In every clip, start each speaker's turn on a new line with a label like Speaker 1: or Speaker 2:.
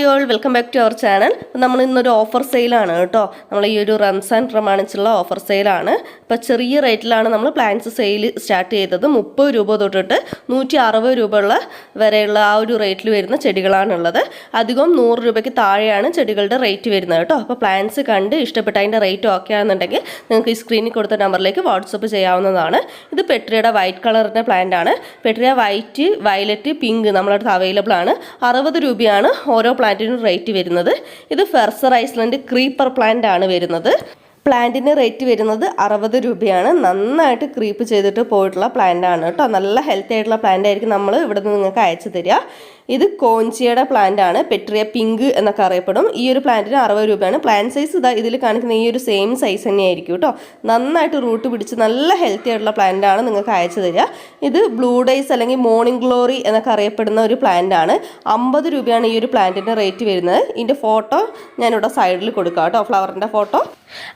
Speaker 1: Hi all, welcome back to our channel. നമ്മൾ ഇന്നൊരു offer സെയിലാണ് കേട്ടോ. നമ്മൾ ഈ ഒരു റംസാൻ പ്രമാണിച്ചുള്ള ഓഫർ സെയിലാണ്. അപ്പോൾ ചെറിയ റേറ്റിലാണ് നമ്മൾ പ്ലാന്റ്സ് സെയിൽ സ്റ്റാർട്ട് ചെയ്തത്. 30 രൂപ തൊട്ടിട്ട് 160 രൂപ വരെയുള്ള ആ ഒരു റേറ്റിൽ വരുന്ന ചെടികളാണുള്ളത്. അധികം 100 രൂപയ്ക്ക് താഴെയാണ് ചെടികളുടെ റേറ്റ് വരുന്നത് കേട്ടോ. അപ്പോൾ പ്ലാന്റ്സ് കണ്ട് ഇഷ്ടപ്പെട്ട അതിൻ്റെ റേറ്റ് ഓക്കെ ആണെന്നുണ്ടെങ്കിൽ നിങ്ങൾക്ക് ഈ സ്ക്രീനിൽ കൊടുത്ത നമ്പറിലേക്ക് വാട്സപ്പ് ചെയ്യാവുന്നതാണ്. ഇത് പെട്രിയുടെ വൈറ്റ് കളറിൻ്റെ പ്ലാന്റ് ആണ്. പെട്രിയ വൈറ്റ്, വയലറ്റ്, പിങ്ക് നമ്മളടുത്ത് അവൈലബിൾ ആണ്. 60 രൂപയാണ് ഓരോ പ്ലാന്റിനും റേറ്റ് വരുന്നത്. ഇത് ഫെർസർ ഐസ്ലൻഡ് ക്രീപ്പർ പ്ലാന്റ് ആണ് വരുന്നത്. പ്ലാന്റിന് റേറ്റ് വരുന്നത് 60 രൂപയാണ്. നന്നായിട്ട് ക്രീപ്പ് ചെയ്തിട്ട് പോയിട്ടുള്ള പ്ലാന്റ് ആണ് കേട്ടോ. നല്ല ഹെൽത്തി ആയിട്ടുള്ള പ്ലാന്റ് ആയിരിക്കും നമ്മൾ ഇവിടെ നിന്ന് നിങ്ങൾക്ക് അയച്ചു തരിക. ഇത് കോഞ്ചിയുടെ പ്ലാന്റ് ആണ്. പെട്രിയ പിങ്ക് എന്നൊക്കെ അറിയപ്പെടും. ഈ ഒരു പ്ലാന്റിന് 60 രൂപയാണ്. പ്ലാന്റ് സൈസ് ഇതാ ഇതിൽ കാണിക്കുന്ന ഈ ഒരു സെയിം സൈസ് തന്നെയായിരിക്കും കേട്ടോ. നന്നായിട്ട് റൂട്ട് പിടിച്ച് നല്ല ഹെൽത്തി ആയിട്ടുള്ള പ്ലാന്റ് ആണ് നിങ്ങൾക്ക് അയച്ചു തരിക. ഇത് ബ്ലൂ ഡേയ്സ് അല്ലെങ്കിൽ മോർണിംഗ് ഗ്ലോറി എന്നൊക്കെ അറിയപ്പെടുന്ന ഒരു പ്ലാന്റ് ആണ്. 50 രൂപയാണ് ഈ ഒരു പ്ലാന്റിൻ്റെ റേറ്റ് വരുന്നത്. ഇതിൻ്റെ ഫോട്ടോ ഞാനിവിടെ സൈഡിൽ കൊടുക്കാം കേട്ടോ, ഫ്ലവറിൻ്റെ ഫോട്ടോ.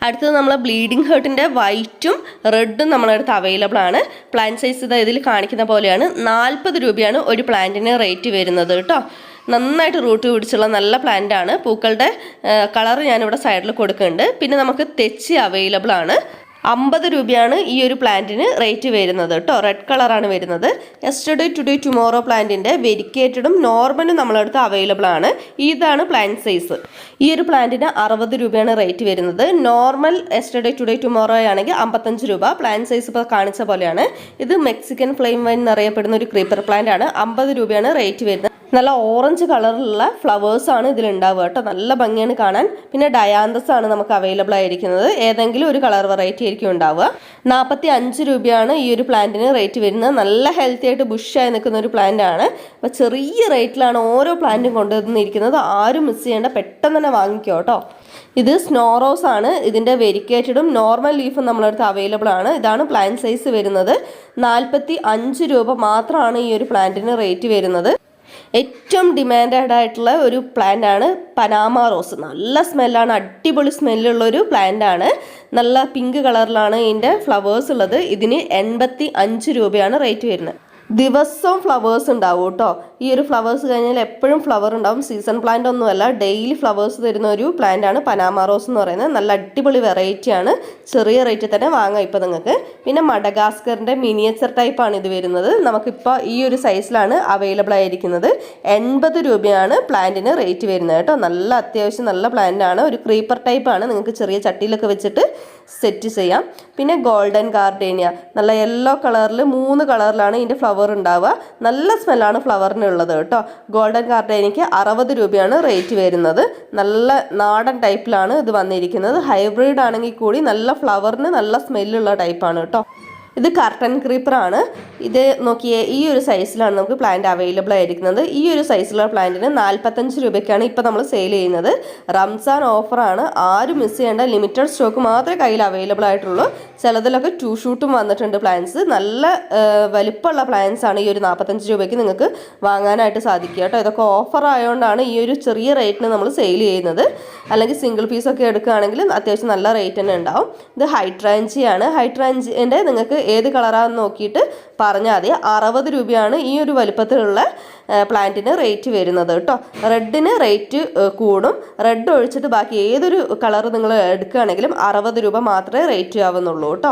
Speaker 1: അടുത്തത് നമ്മൾ ബ്ലീഡിംഗ് ഹേർട്ടിൻ്റെ വൈറ്റും റെഡും നമ്മളടുത്ത് അവൈലബിൾ ആണ്. പ്ലാന്റ് സൈസ് ഇതാ ഇതിൽ കാണിക്കുന്ന പോലെയാണ്. 40 രൂപയാണ് ഒരു പ്ലാന്റിന് റേറ്റ് വരുന്നത് കേട്ടോ. നന്നായിട്ട് റൂട്ട് പിടിച്ചുള്ള നല്ല പ്ലാന്റ് ആണ്. പൂക്കളുടെ കളർ ഞാനിവിടെ സൈഡിൽ കൊടുക്കുന്നുണ്ട്. പിന്നെ നമുക്ക് തെച്ചി അവൈലബിൾ ആണ്. 50 രൂപയാണ് ഈ ഒരു പ്ലാന്റിന് റേറ്റ് വരുന്നത് കേട്ടോ. റെഡ് കളറാണ് വരുന്നത്. യെസ്റ്റർഡേ ടുഡേ ടുമോറോ പ്ലാന്റിൻ്റെ വെരിക്കേറ്റഡും നോർമലും നമ്മളടുത്ത് അവൈലബിൾ ആണ്. ഇതാണ് പ്ലാന്റ് സൈസ്. ഈ ഒരു പ്ലാന്റിന് 60 രൂപയാണ് റേറ്റ് വരുന്നത്. നോർമൽ യെസ്റ്റർഡേ ടുഡേ ടുമോറോ ആണെങ്കിൽ 55 രൂപ. പ്ലാന്റ് സൈസ് ഇപ്പോൾ കാണിച്ച പോലെയാണ്. ഇത് മെക്സിക്കൻ ഫ്ലെയിം വൈൻ എന്നറിയപ്പെടുന്ന ഒരു ക്രീപ്പർ പ്ലാന്റ് ആണ്. 50 രൂപയാണ് റേറ്റ് വരുന്നത്. നല്ല ഓറഞ്ച് കളറിലുള്ള ഫ്ലവേഴ്സ് ആണ് ഇതിലുണ്ടാവുക കേട്ടോ. നല്ല ഭംഗിയാണ് കാണാൻ. പിന്നെ ഡയാന്തസ് ആണ് നമുക്ക് അവൈലബിൾ ആയിരിക്കുന്നത്. ഏതെങ്കിലും ഒരു കളർ വെറൈറ്റി ആയിരിക്കും ഉണ്ടാവുക. 45 രൂപയാണ് ഈ ഒരു പ്ലാന്റിന് റേറ്റ് വരുന്നത്. നല്ല ഹെൽത്തി ആയിട്ട് ബുഷായി നിൽക്കുന്ന ഒരു പ്ലാന്റ് ആണ്. അപ്പോൾ ചെറിയ റേറ്റിലാണ് ഓരോ പ്ലാന്റും കൊണ്ടുവന്നിരിക്കുന്നത്. ആരും മിസ് ചെയ്യേണ്ട, പെട്ടെന്ന് തന്നെ വാങ്ങിക്കോ കേട്ടോ. ഇത് സ്നോ റോസ് ആണ്. ഇതിൻ്റെ വെരിക്കേറ്റഡും നോർമൽ ലീഫും നമ്മളടുത്ത് അവൈലബിൾ ആണ്. ഇതാണ് പ്ലാന്റ് സൈസ് വരുന്നത്. 45 രൂപ മാത്രമാണ് ഈ ഒരു പ്ലാന്റിന് റേറ്റ് വരുന്നത്. ഏറ്റവും ഡിമാൻഡഡ് ആയിട്ടുള്ള ഒരു പ്ലാന്റ് ആണ് പനാമ റോസ്. നല്ല സ്മെല്ലാണ്, അടിപൊളി സ്മെല്ലുള്ള ഒരു പ്ലാന്റ് ആണ്. നല്ല പിങ്ക് കളറിലാണ് ഇതിൻ്റെ ഫ്ലവേഴ്സ് ഉള്ളത്. ഇതിന് 85 രൂപയാണ് റേറ്റ് വരുന്നത്. ദിവസവും ഫ്ലവേഴ്സ് ഉണ്ടാവും കേട്ടോ. ഈ ഒരു ഫ്ലവേഴ്സ് കഴിഞ്ഞാൽ എപ്പോഴും ഫ്ലവർ ഉണ്ടാവും. സീസൺ പ്ലാന്റ് ഒന്നുമല്ല, ഡെയിലി ഫ്ലവേഴ്സ് തരുന്ന ഒരു പ്ലാന്റ് ആണ് പനാമ റോസ് എന്ന് പറയുന്നത്. നല്ല അടിപൊളി വെറൈറ്റിയാണ്. ചെറിയ റേറ്റിൽ തന്നെ വാങ്ങാം ഇപ്പോൾ നിങ്ങൾക്ക്. പിന്നെ മഡഗാസ്കറിൻ്റെ മിനിയേച്ചർ ടൈപ്പാണ് ഇത് വരുന്നത്. നമുക്കിപ്പോൾ ഈ ഒരു സൈസിലാണ് അവൈലബിൾ ആയിരിക്കുന്നത്. 80 രൂപയാണ് പ്ലാന്റിന് റേറ്റ് വരുന്നത് കേട്ടോ. നല്ല അത്യാവശ്യം നല്ല പ്ലാന്റ് ആണ്. ഒരു ക്രീപ്പർ ടൈപ്പാണ്. നിങ്ങൾക്ക് ചെറിയ ചട്ടിയിലൊക്കെ വെച്ചിട്ട് സെറ്റ് ചെയ്യാം. പിന്നെ ഗോൾഡൻ ഗാർഡേനിയ നല്ല യെല്ലോ കളറിൽ 3 കളറിലാണ് ഇതിൻ്റെ ഫ്ലവർ ഉണ്ടാവുക. നല്ല സ്മെല്ലാണ് ഫ്ലവറിനുള്ളത് കേട്ടോ. ഗോൾഡൻ ഗാർഡേനിക്ക് 60 രൂപയാണ് റേറ്റ് വരുന്നത്. നല്ല നാടൻ ടൈപ്പിലാണ് ഇത് വന്നിരിക്കുന്നത്. ഹൈബ്രിഡ് ആണെങ്കിൽ കൂടി നല്ല ഫ്ലവറിന് നല്ല സ്മെല്ലുള്ള ടൈപ്പാണ് കേട്ടോ. ഇത് കർട്ടൻ ക്രീപ്പർ ആണ്. ഇത് നോക്കിയേ, ഈ ഒരു സൈസിലാണ് നമുക്ക് പ്ലാന്റ് അവൈലബിൾ ആയിരിക്കുന്നത്. ഈ ഒരു സൈസിലുള്ള പ്ലാന്റിന് 45 രൂപയ്ക്കാണ് ഇപ്പോൾ നമ്മൾ സെയിൽ ചെയ്യുന്നത്. റംസാൻ ഓഫറാണ്. ആരും മിസ് ചെയ്യേണ്ട. ലിമിറ്റഡ് സ്റ്റോക്ക് മാത്രമേ കയ്യിൽ അവൈലബിൾ ആയിട്ടുള്ളൂ. ചിലതിലൊക്കെ 2 ഷൂട്ടും വന്നിട്ടുണ്ട് പ്ലാന്റ്സ്. നല്ല വലിപ്പമുള്ള പ്ലാന്റ്സ് ആണ്. ഈ ഒരു 45 രൂപയ്ക്ക് നിങ്ങൾക്ക് വാങ്ങാനായിട്ട് സാധിക്കുക കേട്ടോ. ഇതൊക്കെ ഓഫർ ആയതുകൊണ്ടാണ് ഈ ഒരു ചെറിയ റേറ്റിന് നമ്മൾ സെയിൽ ചെയ്യുന്നത്. അല്ലെങ്കിൽ സിംഗിൾ പീസൊക്കെ എടുക്കുകയാണെങ്കിൽ അത്യാവശ്യം നല്ല റേറ്റ് തന്നെ ഉണ്ടാവും. ഇത് ഹൈട്രാഞ്ചിയാണ്. ഹൈട്രാഞ്ചിൻ്റെ നിങ്ങൾക്ക് ഏത് കളറാണെന്ന് നോക്കിയിട്ട് പറഞ്ഞാൽ മതി. 60 രൂപയാണ് ഈ ഒരു വലിപ്പത്തിലുള്ള പ്ലാന്റിന് റേറ്റ് വരുന്നത് കേട്ടോ. റെഡിന് റേറ്റ് കൂടും. റെഡ് ഒഴിച്ചിട്ട് ബാക്കി ഏതൊരു കളർ നിങ്ങൾ എടുക്കുകയാണെങ്കിലും 60 രൂപ മാത്രമേ റേറ്റ് ആവുന്നുള്ളൂ കേട്ടോ.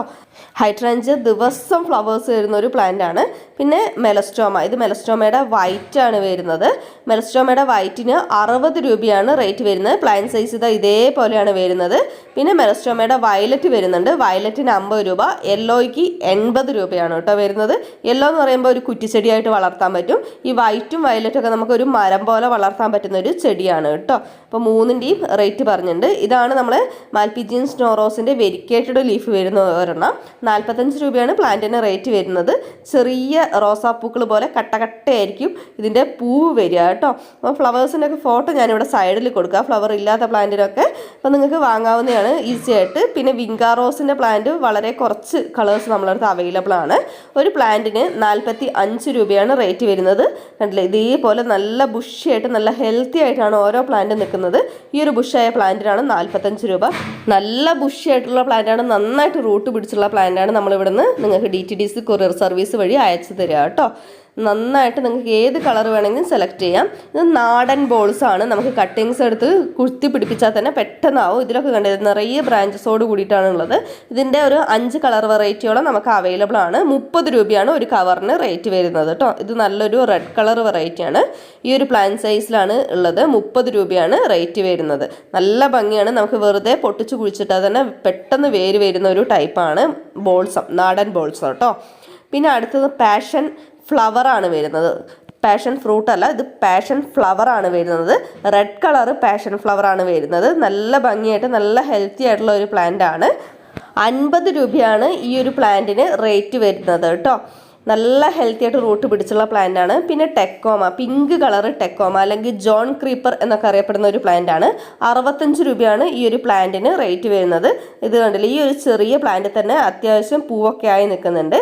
Speaker 1: ഹൈട്രാഞ്ചിയ ദിവസം ഫ്ലവേഴ്സ് വരുന്ന ഒരു പ്ലാന്റ് ആണ്. പിന്നെ മെലസ്റ്റോമ. ഇത് മെലസ്റ്റോമയുടെ വൈറ്റ് ആണ് വരുന്നത്. മെലസ്റ്റോമയുടെ വൈറ്റിന് 60 രൂപയാണ് റേറ്റ് വരുന്നത്. പ്ലാന്റ് സൈസ് ഇതാ ഇതേപോലെയാണ് വരുന്നത്. പിന്നെ മെലസ്റ്റോമയുടെ വയലറ്റ് വരുന്നുണ്ട്. വയലറ്റിന് 50 രൂപ. യെല്ലോയ്ക്ക് 80 രൂപയാണ് കേട്ടോ വരുന്നത്. യെല്ലോ എന്ന് പറയുമ്പോൾ ഒരു കുറ്റിച്ചെടിയായിട്ട് വളർത്താൻ പറ്റും. ഈ വൈറ്റും വയലറ്റും ഒക്കെ നമുക്കൊരു മരം പോലെ വളർത്താൻ പറ്റുന്ന ഒരു ചെടിയാണ് കേട്ടോ. അപ്പോൾ 3ൻ്റെയും റേറ്റ് പറഞ്ഞിട്ടുണ്ട്. ഇതാണ് നമ്മൾ മാൽപിജിയൻ സ്നോ റോസിൻ്റെ വെരിക്കേറ്റഡ് ലീഫ് വരുന്ന ഒരെണ്ണം. 45 രൂപയാണ് പ്ലാന്റിന് റേറ്റ് വരുന്നത്. ചെറിയ റോസാപ്പൂക്കൾ പോലെ കട്ടകട്ടയായിരിക്കും ഇതിൻ്റെ പൂവ് വരിക കേട്ടോ. അപ്പോൾ ഫ്ലവേഴ്സിൻ്റെ ഒക്കെ ഫോട്ടോ ഞാനിവിടെ സൈഡിൽ കൊടുക്കുക, ഫ്ലവർ ഇല്ലാത്ത പ്ലാന്റിനൊക്കെ. അപ്പോൾ നിങ്ങൾക്ക് വാങ്ങാവുന്നതാണ് ഈസി ആയിട്ട്. പിന്നെ വിങ്കാ റോസിൻ്റെ പ്ലാന്റ് വളരെ കുറച്ച് കളേഴ്സ് നമ്മളടുത്ത് അവൈലബിൾ ആണ്. ഒരു പ്ലാന്റിന് 45 രൂപയാണ് റേറ്റ് വരുന്നത്. കണ്ടില്ലേ, ഇതേപോലെ നല്ല ബുഷിയായിട്ട് നല്ല ഹെൽത്തി ആയിട്ടാണ് ഓരോ പ്ലാന്റ് നിൽക്കുന്നത്. ഈ ഒരു ബുഷായ പ്ലാന്റിനാണ് 45 രൂപ. നല്ല ബുഷിയായിട്ടുള്ള പ്ലാന്റാണ്. നന്നായിട്ട് റൂട്ട് പിടിച്ചുള്ള പ്ലാന്റാണ്. നമ്മളിവിടുന്ന് നിങ്ങൾക്ക് DTDC കൊറിയർ സർവീസ് വഴി അയച്ചു തരിക കേട്ടോ. നന്നായിട്ട് നിങ്ങൾക്ക് ഏത് കളർ വേണമെങ്കിലും സെലക്ട് ചെയ്യാം. ഇത് നാടൻ ബോൾസ് ആണ്. നമുക്ക് കട്ടിങ്സ് എടുത്ത് കുത്തി പിടിപ്പിച്ചാൽ തന്നെ പെട്ടെന്നാവും. ഇതിലൊക്കെ കണ്ടത് നിറയെ ബ്രാഞ്ചസോട് കൂടിയിട്ടാണ് ഉള്ളത്. ഇതിൻ്റെ ഒരു 5 കളർ വെറൈറ്റിയോളം നമുക്ക് അവൈലബിൾ ആണ്. 30 രൂപയാണ് ഒരു കവറിന് റേറ്റ് വരുന്നത് കേട്ടോ. ഇത് നല്ലൊരു റെഡ് കളർ വെറൈറ്റിയാണ്. ഈ ഒരു പ്ലാന്റ് സൈസിലാണ് ഉള്ളത്. 30 രൂപയാണ് റേറ്റ് വരുന്നത്. നല്ല ഭംഗിയാണ്. നമുക്ക് വെറുതെ പൊട്ടിച്ച് കുഴിച്ചിട്ടാൽ തന്നെ പെട്ടെന്ന് വേര് വരുന്ന ഒരു ടൈപ്പാണ് ബോൾസം, നാടൻ ബോൾസം കേട്ടോ. പിന്നെ അടുത്തത് പാഷൻ ഫ്ലവർ ആണ് വരുന്നത്. പാഷൻ ഫ്രൂട്ട് അല്ല, ഇത് പാഷൻ ഫ്ലവർ ആണ് വരുന്നത്. റെഡ് കളർ പാഷൻ ഫ്ലവർ ആണ് വരുന്നത്. നല്ല ഭംഗിയായിട്ട് നല്ല ഹെൽത്തി ആയിട്ടുള്ള ഒരു പ്ലാന്റ് ആണ്. 50 രൂപയാണ് ഈ ഒരു പ്ലാന്റിന് റേറ്റ് വരുന്നത് കേട്ടോ. നല്ല ഹെൽത്തി ആയിട്ട് റൂട്ട് പിടിച്ചുള്ള പ്ലാന്റ് ആണ്. പിന്നെ ടെക്കോമ, പിങ്ക് കളർ ടെക്കോമ അല്ലെങ്കിൽ ജോൺ ക്രീപ്പർ എന്നൊക്കെ അറിയപ്പെടുന്ന ഒരു പ്ലാന്റ് ആണ്. 65 രൂപയാണ് ഈ ഒരു പ്ലാന്റിന് റേറ്റ് വരുന്നത്. ഇത് കണ്ടില്ല, ഈ ഒരു ചെറിയ പ്ലാന്റ് തന്നെ അത്യാവശ്യം പൂവൊക്കെ ആയി നിൽക്കുന്നുണ്ട്.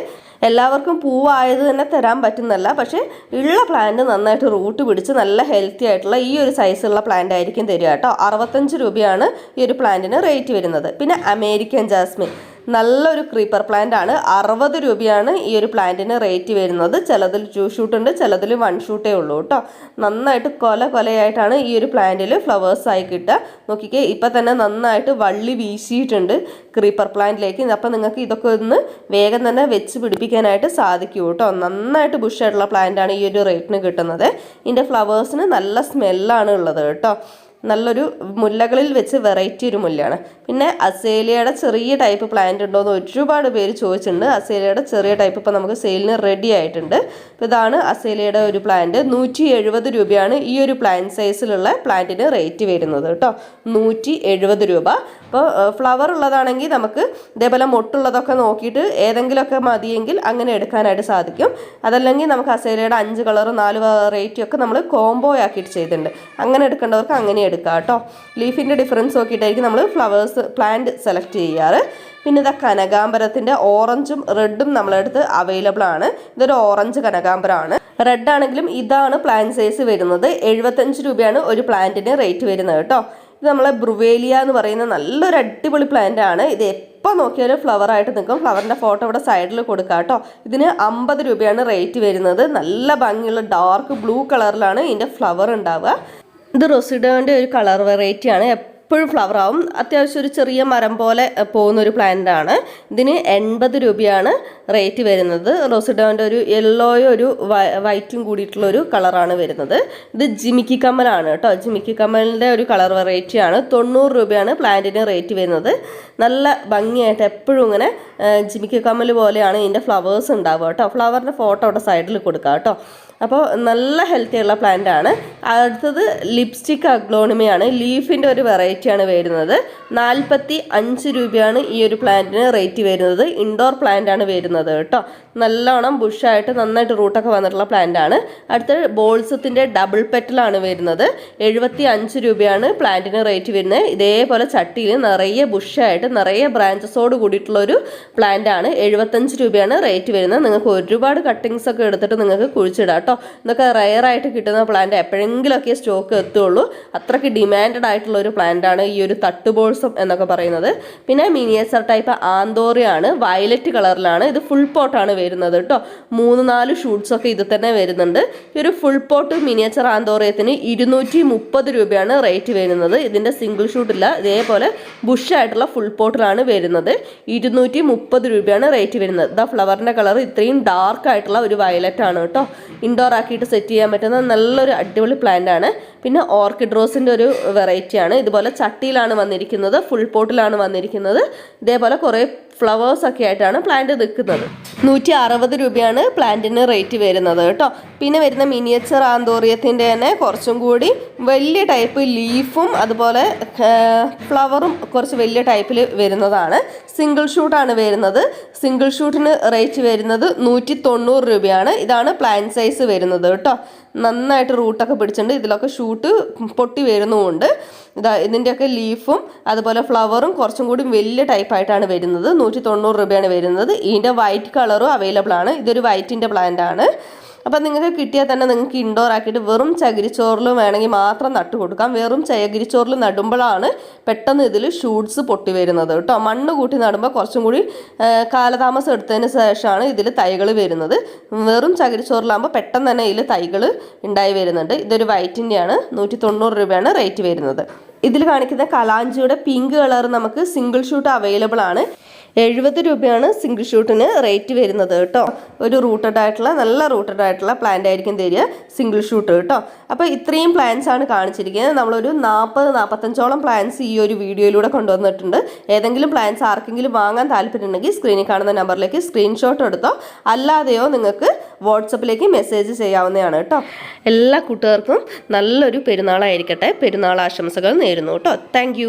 Speaker 1: എല്ലാവർക്കും പൂവായത് തന്നെ തരാൻ പറ്റുന്നല്ല, പക്ഷേ ഉള്ള പ്ലാന്റ് നന്നായിട്ട് റൂട്ട് പിടിച്ച് നല്ല ഹെൽത്തി ആയിട്ടുള്ള ഈ ഒരു സൈസുള്ള പ്ലാന്റ് ആയിരിക്കും തരിക കേട്ടോ. 65 രൂപയാണ് ഈ ഒരു പ്ലാന്റിന് റേറ്റ് വരുന്നത്. പിന്നെ അമേരിക്കൻ ജാസ്മിൻ, നല്ലൊരു ക്രീപ്പർ പ്ലാന്റ് ആണ്. 60 രൂപയാണ് ഈ ഒരു പ്ലാന്റിന് റേറ്റ് വരുന്നത്. ചിലതിൽ 2 ഷൂട്ട് ഉണ്ട്, ചിലതിൽ 1 ഷൂട്ടേ ഉള്ളൂ കേട്ടോ. നന്നായിട്ട് കൊലയായിട്ടാണ് ഈ ഒരു പ്ലാന്റിൽ ഫ്ലവേഴ്സ് ആയി കിട്ടുക. നോക്കിക്കേ, ഇപ്പം തന്നെ നന്നായിട്ട് വള്ളി വീശിയിട്ടുണ്ട് ക്രീപ്പർ പ്ലാന്റിലേക്ക്. അപ്പം നിങ്ങൾക്ക് ഇതൊക്കെ ഒന്ന് വേഗം തന്നെ വെച്ച് പിടിപ്പിക്കാനായിട്ട് സാധിക്കും കേട്ടോ. നന്നായിട്ട് ബുഷായിട്ടുള്ള പ്ലാന്റ് ആണ് ഈ ഒരു റേറ്റിന് കിട്ടുന്നത്. ഇതിൻ്റെ ഫ്ലവേഴ്സിന് നല്ല സ്മെല്ലാണ് ഉള്ളത് കേട്ടോ. നല്ലൊരു മുല്ലകളിൽ വെച്ച് വെറൈറ്റി ഒരു മുല്ലയാണ്. പിന്നെ അസേലിയയുടെ ചെറിയ ടൈപ്പ് പ്ലാന്റ് ഉണ്ടോ എന്ന് ഒരുപാട് പേര് ചോദിച്ചിട്ടുണ്ട്. അസേലിയയുടെ ചെറിയ ടൈപ്പ് ഇപ്പോൾ നമുക്ക് സെയിലിന് റെഡി ആയിട്ടുണ്ട്. അപ്പോൾ ഇതാണ് അസേലിയയുടെ ഒരു പ്ലാന്റ്. 170 രൂപയാണ് ഈ ഒരു പ്ലാന്റ് സൈസിലുള്ള പ്ലാന്റിന് റേറ്റ് വരുന്നത് കേട്ടോ. 170 രൂപ. അപ്പോൾ ഫ്ലവർ ഉള്ളതാണെങ്കിൽ നമുക്ക് ഇതേപോലെ മൊട്ടുള്ളതൊക്കെ നോക്കിയിട്ട് ഏതെങ്കിലുമൊക്കെ മതിയെങ്കിൽ അങ്ങനെ എടുക്കാനായിട്ട് സാധിക്കും. അതല്ലെങ്കിൽ നമുക്ക് അസേലിയയുടെ 5 കളർ 4 വെറൈറ്റി ഒക്കെ നമ്മൾ കോംബോ ആക്കിയിട്ട് ചെയ്തിട്ടുണ്ട്. അങ്ങനെ എടുക്കേണ്ടവർക്ക് അങ്ങനെ എടുക്കാം കേട്ടോ. ലീഫിൻ്റെ ഡിഫറൻസ് നോക്കിയിട്ടായിരിക്കും നമ്മൾ ഫ്ലവേഴ്സ് പ്ലാന്റ് സെലക്ട് ചെയ്യാറ്. പിന്നെ ഇതാ കനകാംബരത്തിൻ്റെ ഓറഞ്ചും റെഡും നമ്മളടുത്ത് അവൈലബിൾ ആണ്. ഇതൊരു ഓറഞ്ച് കനകാംബരമാണ്. റെഡ് ആണെങ്കിലും ഇതാണ് പ്ലാന്റ് സൈസ് വരുന്നത്. 75 രൂപയാണ് ഒരു പ്ലാന്റിന് റേറ്റ് വരുന്നത് കേട്ടോ. ഇത് നമ്മളെ ബ്രുവേലിയ എന്ന് പറയുന്ന നല്ലൊരു അടിപൊളി പ്ലാന്റ് ആണ്. ഇത് എപ്പോൾ നോക്കിയാലും ഫ്ലവർ ആയിട്ട് നിൽക്കും. ഫ്ലവറിൻ്റെ ഫോട്ടോ ഇവിടെ സൈഡിൽ കൊടുക്കാം കേട്ടോ. ഇതിന് 50 രൂപയാണ് റേറ്റ് വരുന്നത്. നല്ല ഭംഗിയുള്ള ഡാർക്ക് ബ്ലൂ കളറിലാണ് ഇതിൻ്റെ ഫ്ലവർ ഉണ്ടാവുക. ഇത് റൊസിഡോൻ്റെ ഒരു കളർ വെറൈറ്റിയാണ്. എപ്പോഴും ഫ്ലവർ ആവും. അത്യാവശ്യം ഒരു ചെറിയ മരം പോലെ പോകുന്ന ഒരു പ്ലാന്റ് ആണ്. ഇതിന് 80 രൂപയാണ് റേറ്റ് വരുന്നത്. റോസിഡോൻ്റെ ഒരു യെല്ലോയും ഒരു വൈറ്റും കൂടിയിട്ടുള്ള ഒരു കളറാണ് വരുന്നത്. ഇത് ജിമിക്കി കമ്മലാണ് കേട്ടോ. ജിമിക്കി കമ്മലിൻ്റെ ഒരു കളർ വെറൈറ്റിയാണ്. 90 രൂപയാണ് പ്ലാന്റിന് റേറ്റ് വരുന്നത്. നല്ല ഭംഗിയായിട്ട് എപ്പോഴും ഇങ്ങനെ ജിമിക്കി കമ്മൽ പോലെയാണ് ഇതിൻ്റെ ഫ്ലവേഴ്സ് ഉണ്ടാവുക കേട്ടോ. ഫ്ലവറിൻ്റെ ഫോട്ടോ അവിടെ സൈഡിൽ കൊടുക്കാം കേട്ടോ. അപ്പോൾ നല്ല ഹെൽത്തി ഉള്ള പ്ലാന്റ് ആണ്. അടുത്തത് ലിപ്സ്റ്റിക് അഗ്ലോണിമയാണ്. ലീഫിൻ്റെ ഒരു വെറൈറ്റിയാണ് വരുന്നത്. 45 രൂപയാണ് ഈ ഒരു പ്ലാന്റിന് റേറ്റ് വരുന്നത്. ഇൻഡോർ പ്ലാന്റ് ആണ് വരുന്നത് കേട്ടോ. നല്ലോണം ബുഷായിട്ട് നന്നായിട്ട് റൂട്ടൊക്കെ വന്നിട്ടുള്ള പ്ലാന്റ് ആണ്. അടുത്ത ബോൾസത്തിൻ്റെ ഡബിൾ പെറ്റലാണ് വരുന്നത്. 75 രൂപയാണ് പ്ലാന്റിന് റേറ്റ് വരുന്നത്. ഇതേപോലെ ചട്ടിയിൽ നിറയെ ബുഷായിട്ട് നിറയെ ബ്രാഞ്ചസോട് കൂടിയിട്ടുള്ള ഒരു പ്ലാന്റ് ആണ്. 75 രൂപയാണ് റേറ്റ് വരുന്നത്. നിങ്ങൾക്ക് ഒരുപാട് കട്ടിങ്സ് ഒക്കെ എടുത്തിട്ട് നിങ്ങൾക്ക് കുഴിച്ചിടാം കേട്ടോ. ഇതൊക്കെ റയറായിട്ട് കിട്ടുന്ന പ്ലാന്റ്, എപ്പോഴെങ്കിലുമൊക്കെ സ്റ്റോക്ക് എത്തുള്ളൂ. അത്രയ്ക്ക് ഡിമാൻഡഡ് ആയിട്ടുള്ള ഒരു പ്ലാന്റ് ആണ് ഈ ഒരു തട്ടുബോൾസം എന്നൊക്കെ പറയുന്നത്. പിന്നെ മിനിയേച്ചർ ടൈപ്പ് ആന്തോറിയാണ്. വയലറ്റ് കളറിലാണ്. ഇത് ഫുൾ പോട്ടാണ് വരുന്നത് കേട്ടോ. 3-4 ഷൂട്ട്സ് ഒക്കെ ഇത് തന്നെ വരുന്നുണ്ട്. ഈ ഒരു ഫുൾ പോട്ട് മിനിയേച്ചർ ആന്തോറിയത്തിന് 230 രൂപയാണ് റേറ്റ് വരുന്നത്. ഇതിൻ്റെ സിംഗിൾ ഷൂട്ടില്ല, ഇതേപോലെ ബുഷായിട്ടുള്ള ഫുൾ പോട്ടിലാണ് വരുന്നത്. 230 രൂപയാണ് റേറ്റ് വരുന്നത്. ദ ഫ്ലവറിൻ്റെ കളർ ഇത്രയും ഡാർക്ക് ആയിട്ടുള്ള ഒരു വയലറ്റ് ആണ് കേട്ടോ. ഇൻഡോർ ആക്കിയിട്ട് സെറ്റ് ചെയ്യാൻ പറ്റുന്ന നല്ലൊരു അടിപൊളി പ്ലാന്റ് ആണ്. പിന്നെ ഓർക്കിഡ് റോസിൻ്റെ ഒരു വെറൈറ്റിയാണ്. ഇതുപോലെ ചട്ടിയിലാണ് വന്നിരിക്കുന്നത്, ഫുൾ പോട്ടിലാണ് വന്നിരിക്കുന്നത്. ഇതേപോലെ കുറേ ഫ്ലവേഴ്സ് ഒക്കെ ആയിട്ടാണ് പ്ലാന്റ് നിൽക്കുന്നത്. 160 രൂപയാണ് പ്ലാന്റിന് റേറ്റ് വരുന്നത് കേട്ടോ. പിന്നെ വരുന്ന മിനിയേച്ചർ ആന്തോറിയത്തിൻ്റെ തന്നെ കുറച്ചും കൂടി വലിയ ടൈപ്പ് ലീഫും അതുപോലെ ഫ്ലവറും കുറച്ച് വലിയ ടൈപ്പിൽ വരുന്നതാണ്. സിംഗിൾ ഷൂട്ടാണ് വരുന്നത്. സിംഗിൾ ഷൂട്ടിന് റേറ്റ് വരുന്നത് 190 രൂപയാണ്. ഇതാണ് പ്ലാന്റ് സൈസ് വരുന്നത് കേട്ടോ. നന്നായിട്ട് റൂട്ടൊക്കെ പിടിച്ചിട്ടുണ്ട്. ഇതിലൊക്കെ ഷൂട്ട് പൊട്ടി വരുന്നുമുണ്ട്. ഇതിൻ്റെയൊക്കെ ലീഫും അതുപോലെ ഫ്ലവറും കുറച്ചും കൂടി വലിയ ടൈപ്പായിട്ടാണ് വരുന്നത്. 190 രൂപയാണ് വരുന്നത്. ഇതിൻ്റെ വൈറ്റ് കളറും അവൈലബിൾ ആണ്. ഇതൊരു വൈറ്റിൻ്റെ പ്ലാന്റ് ആണ്. അപ്പം നിങ്ങൾക്ക് കിട്ടിയാൽ തന്നെ നിങ്ങൾക്ക് ഇൻഡോർ ആക്കിയിട്ട് വെറും ചകിരിച്ചോറിൽ വേണമെങ്കിൽ മാത്രം നട്ടു കൊടുക്കാം. വെറും ചകിരിച്ചോറിൽ നടുമ്പോഴാണ് പെട്ടെന്ന് ഇതിൽ ഷൂട്ട്സ് പൊട്ടി വരുന്നത് കേട്ടോ. മണ്ണ് കൂട്ടി നടുമ്പോൾ കുറച്ചും കൂടി കാലതാമസം എടുത്തതിന് ശേഷമാണ് ഇതിൽ തൈകൾ വരുന്നത്. വെറും ചകിരിച്ചോറിലാകുമ്പോൾ പെട്ടെന്ന് തന്നെ ഇതിൽ തൈകൾ ഉണ്ടായി വരുന്നുണ്ട്. ഇതൊരു വൈറ്റിൻ്റെയാണ്, 190 രൂപയാണ് റേറ്റ് വരുന്നത്. ഇതിൽ കാണിക്കുന്ന കലാഞ്ചിയുടെ പിങ്ക് കളർ നമുക്ക് സിംഗിൾ ഷൂട്ട് അവൈലബിൾ ആണ്. 70 രൂപയാണ് സിംഗിൾ ഷൂട്ടിന് റേറ്റ് വരുന്നത് കേട്ടോ. ഒരു റൂട്ടഡ് ആയിട്ടുള്ള നല്ല റൂട്ടഡ് ആയിട്ടുള്ള പ്ലാന്റ് ആയിരിക്കും തരിക സിംഗിൾ ഷൂട്ട് കേട്ടോ. അപ്പോൾ ഇത്രയും പ്ലാന്റ്സ് ആണ് കാണിച്ചിരിക്കുന്നത്. നമ്മളൊരു 40-45ഓളം പ്ലാന്റ്സ് ഈ ഒരു വീഡിയോയിലൂടെ കൊണ്ടുവന്നിട്ടുണ്ട്. ഏതെങ്കിലും പ്ലാന്റ്സ് ആർക്കെങ്കിലും വാങ്ങാൻ താല്പര്യമുണ്ടെങ്കിൽ സ്ക്രീനിൽ കാണുന്ന നമ്പറിലേക്ക് സ്ക്രീൻഷോട്ട് എടുത്തോ, അല്ലാതെയോ നിങ്ങൾക്ക് വാട്സപ്പിലേക്ക് മെസ്സേജ് ചെയ്യാവുന്നതാണ് കേട്ടോ. എല്ലാ കൂട്ടുകാർക്കും നല്ലൊരു പെരുന്നാളായിരിക്കട്ടെ. പെരുന്നാൾ ആശംസകൾ നേരുന്നു കേട്ടോ. താങ്ക്